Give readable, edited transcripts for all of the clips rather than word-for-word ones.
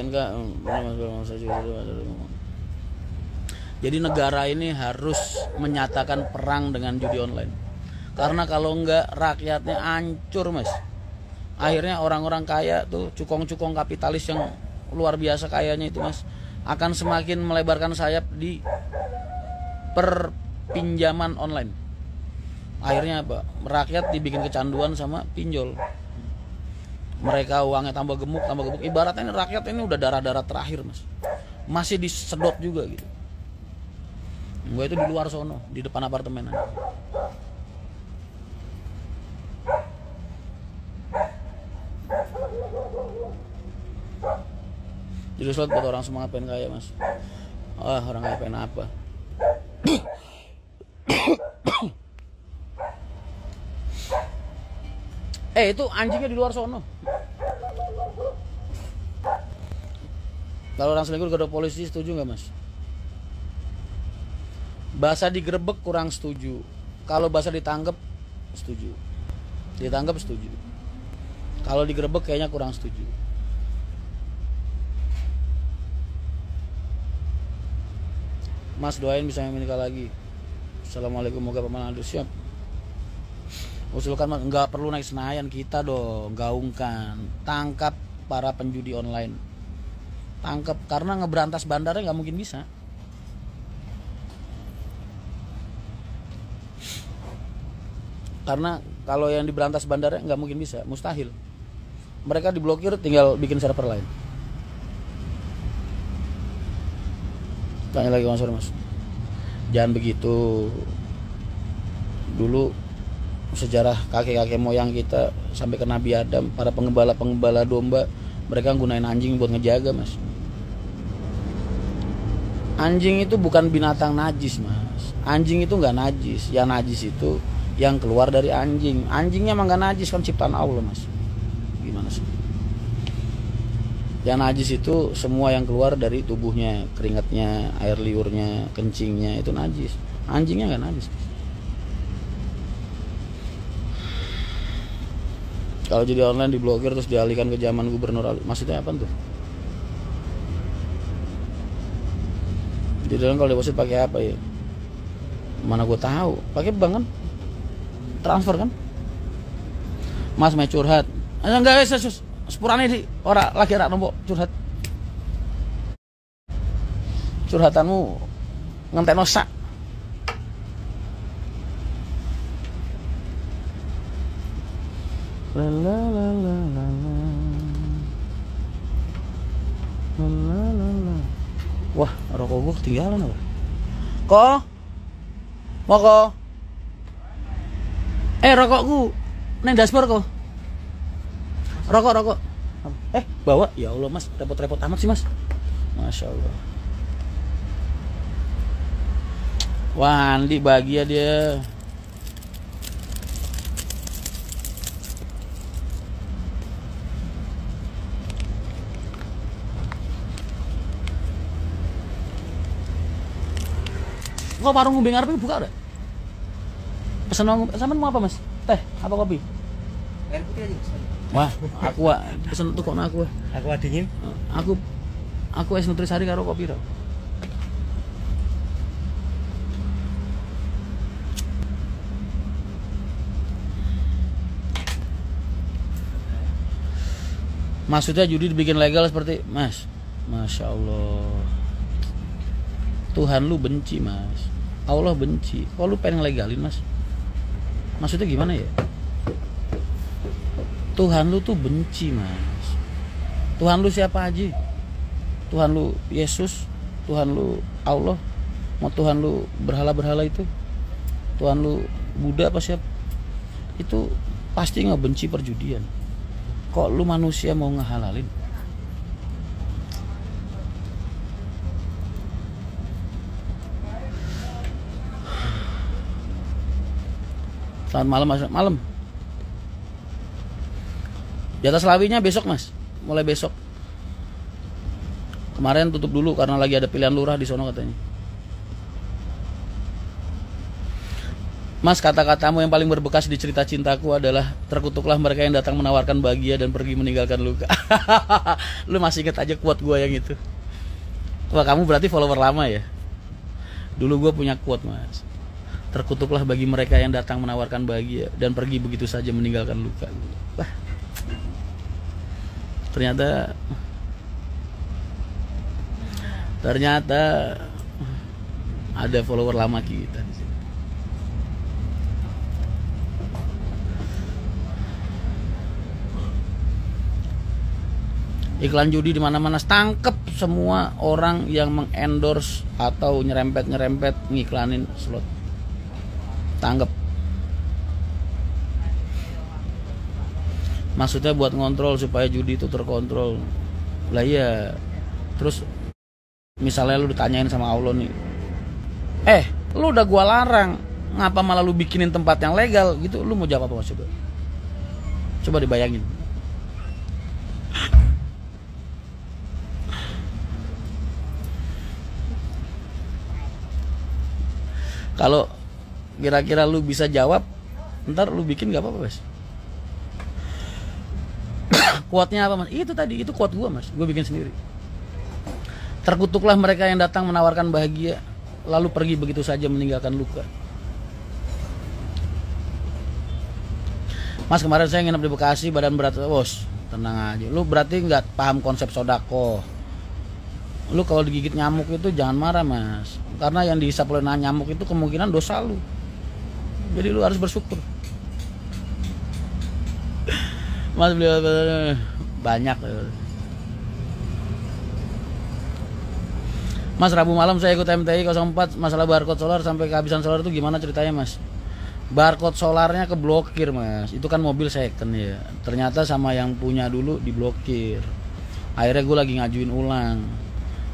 enggak. Jadi negara ini harus menyatakan perang dengan judi online. Karena kalau enggak rakyatnya hancur, Mas. Akhirnya orang-orang kaya tuh, cukong-cukong kapitalis yang luar biasa kayanya itu, Mas, akan semakin melebarkan sayap di perpinjaman online. Akhirnya apa? Rakyat dibikin kecanduan sama pinjol. Mereka uangnya tambah gemuk. Ibaratnya ini rakyat ini udah darah-darah terakhir, Mas. Masih disedot juga gitu. Gue itu di luar sono, di depan apartemen aja. Jadi slot buat orang semangat pengen kaya, Mas. Orang kaya pengen apa? Itu anjingnya di luar sono. Kalau orang selingkuh gak ada polisi, setuju nggak, Mas? Bahasa digerebek kurang setuju. Kalau bahasa ditangkep, setuju. Ditangkep setuju. Kalau digerebek kayaknya kurang setuju. Mas doain bisa menikah lagi. Assalamualaikum, moga paman adu siap. Usulkan, Mas, nggak perlu naik Senayan, kita dong gaungkan, tangkap para penjudi online, tangkap, karena ngeberantas bandarnya nggak mungkin bisa. Karena kalau yang diberantas bandarnya nggak mungkin bisa, mustahil. Mereka diblokir, tinggal bikin server lain. Tanya lagi, Mas. Jangan begitu. Dulu sejarah kakek-kakek moyang kita sampai ke Nabi Adam, para penggembala domba, mereka gunain anjing buat ngejaga, Mas. Anjing itu bukan binatang najis, Mas. Anjing itu nggak najis. Yang najis itu yang keluar dari anjing. Anjingnya emang nggak najis, kan ciptaan Allah, Mas. Gimana sih? Yang najis itu semua yang keluar dari tubuhnya, keringatnya, air liurnya, kencingnya, itu najis. Anjingnya nggak najis. Kalau jadi online diblokir terus dialihkan ke zaman Gubernur Ali, maksudnya apa tuh? Di dalam kalau deposit pakai apa ya? Mana gue tahu? Pakai bank kan? Transfer kan? Mas mau curhat? Enggak, sus. Sepurane di ora lagi rak nombok curhat. Curhatanmu ngentekno sak. La la la la la la. La la la la. Wah, rokok gua ketinggalan apa? Kok? Mau kok? Rokokku neng dashboard kok. Rokok. Bawa. Ya Allah, Mas, repot-repot amat sih, Mas. Masya Allah. Wah, Andi bahagia dia. Kok warung ngombe ngarep buka udah? Pesen sama mau apa, Mas? Teh, apa kopi? Air putih aja. Wah, aku pesen tuh kok aku. Aku dingin. Aku es nutrisari karo kopi ra. Maksudnya judi dibikin legal seperti, Mas? Masya Allah. Tuhan lu benci, Mas. Allah benci. Kok lu pengen legalin, Mas? Maksudnya gimana ya? Tuhan lu tuh benci, Mas. Tuhan lu siapa aja? Tuhan lu Yesus, Tuhan lu Allah, mau Tuhan lu berhala-berhala itu, Tuhan lu Buddha apa siapa? Itu pasti ngebenci perjudian. Kok lu manusia mau ngehalalin? Selamat malam, Mas. Malam. Jatah selawinya besok, Mas. Mulai besok. Kemarin tutup dulu karena lagi ada pilihan lurah di sono katanya. Mas, kata-katamu yang paling berbekas di cerita cintaku adalah terkutuklah mereka yang datang menawarkan bahagia dan pergi meninggalkan luka. Lu masih inget aja quote gue yang itu. Wah, kamu berarti follower lama ya. Dulu gue punya quote, Mas. Terkutuklah bagi mereka yang datang menawarkan bahagia dan pergi begitu saja meninggalkan luka. Wah. Ternyata ada follower lama kita di sini. Iklan judi di mana-mana, tangkep semua orang yang mengendorse atau nyerempet ngiklanin slot. Tangkep. Maksudnya buat ngontrol supaya judi itu terkontrol. Lah iya. Terus misalnya lu ditanyain sama Allah nih, lu udah gua larang, ngapa malah lu bikinin tempat yang legal gitu? Lu mau jawab apa, Mas? Coba dibayangin. Kalau kira-kira lu bisa jawab, ntar lu bikin gak apa-apa, Mas. Quote-nya apa, Mas? Itu tadi, itu quote gua, Mas. Gua bikin sendiri. Terkutuklah mereka yang datang menawarkan bahagia, lalu pergi begitu saja meninggalkan luka. Mas, kemarin saya nginep di Bekasi, badan berat, bos. Tenang aja. Lu berarti nggak paham konsep sodako. Lu kalau digigit nyamuk itu jangan marah, Mas. Karena yang dihisap oleh nyamuk itu kemungkinan dosa lu. Jadi lu harus bersyukur. Mas, beliau banyak. Mas, Rabu malam saya ikut MTI 04 masalah barcode solar sampai kehabisan solar itu gimana ceritanya, Mas? Barcode solarnya keblokir, Mas. Itu kan mobil second ya. Ternyata sama yang punya dulu diblokir. Akhirnya gue lagi ngajuin ulang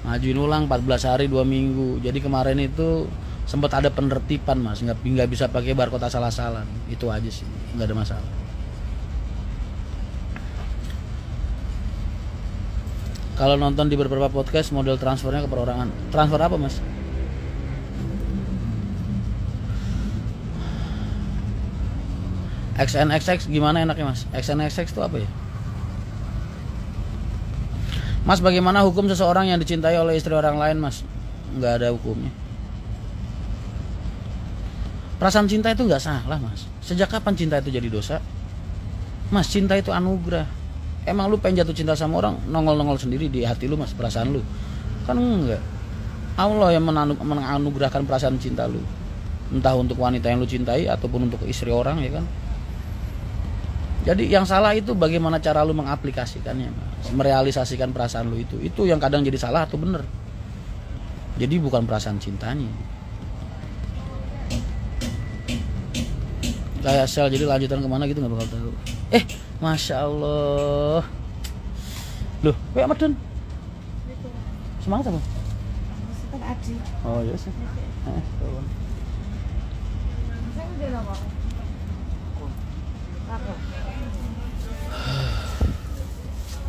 14 hari 2 minggu. Jadi kemarin itu sempat ada penertiban, Mas. Nggak bisa pakai barcode asal-asalan. Itu aja sih, nggak ada masalah. Kalau nonton di beberapa podcast model transfernya ke perorangan. Transfer apa, Mas? XNXX gimana enaknya, Mas? XNXX itu apa ya? Mas, bagaimana hukum seseorang yang dicintai oleh istri orang lain, Mas? Nggak ada hukumnya. Perasaan cinta itu nggak salah, Mas. Sejak kapan cinta itu jadi dosa? Mas, cinta itu anugerah. Emang lu pengen jatuh cinta sama orang, nongol-nongol sendiri di hati lu, Mas, perasaan lu? Kan enggak. Allah yang menganugerahkan perasaan cinta lu. Entah untuk wanita yang lu cintai ataupun untuk istri orang, ya kan? Jadi yang salah itu bagaimana cara lu mengaplikasikannya, Mas. Merealisasikan perasaan lu itu. Itu yang kadang jadi salah atau bener. Jadi bukan perasaan cintanya. Kayak sel, jadi lanjutan kemana gitu nggak bakal tahu. Masya Allah. Loh, kayak Madun. Semangat apa? Oh iya sih.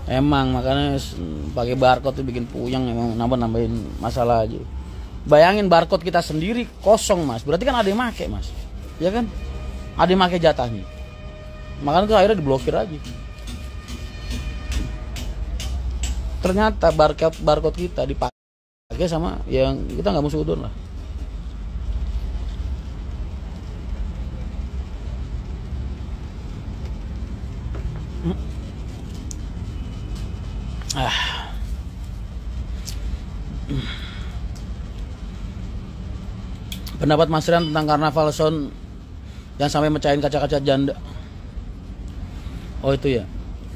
Emang makanya pakai barcode tuh bikin puyeng, emang nambahin masalah aja. Bayangin barcode kita sendiri kosong, Mas. Berarti kan ada yang make, Mas. Ya kan? Ada yang make jatahnya. Makanya tuh akhirnya diblokir aja. Ternyata barcode kita dipakai sama yang kita nggak musuh udon lah. Pendapat Mas Rian tentang karnaval sound yang sampai mecahin kaca-kaca janda. Oh itu ya,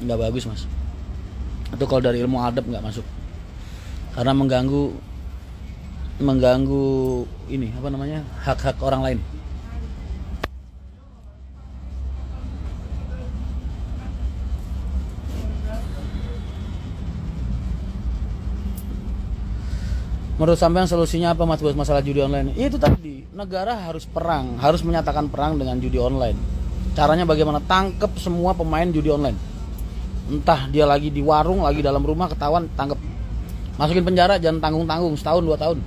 nggak bagus, Mas. Itu kalau dari ilmu adab nggak masuk, karena mengganggu ini apa namanya, hak-hak orang lain. Menurut sampean solusinya apa, Mas, buat masalah judi online? Itu tadi, negara harus perang, harus menyatakan perang dengan judi online. Caranya bagaimana? Tangkep semua pemain judi online. Entah dia lagi di warung, lagi dalam rumah, ketahuan, tangkep. Masukin penjara, jangan tanggung-tanggung, setahun 2 tahun.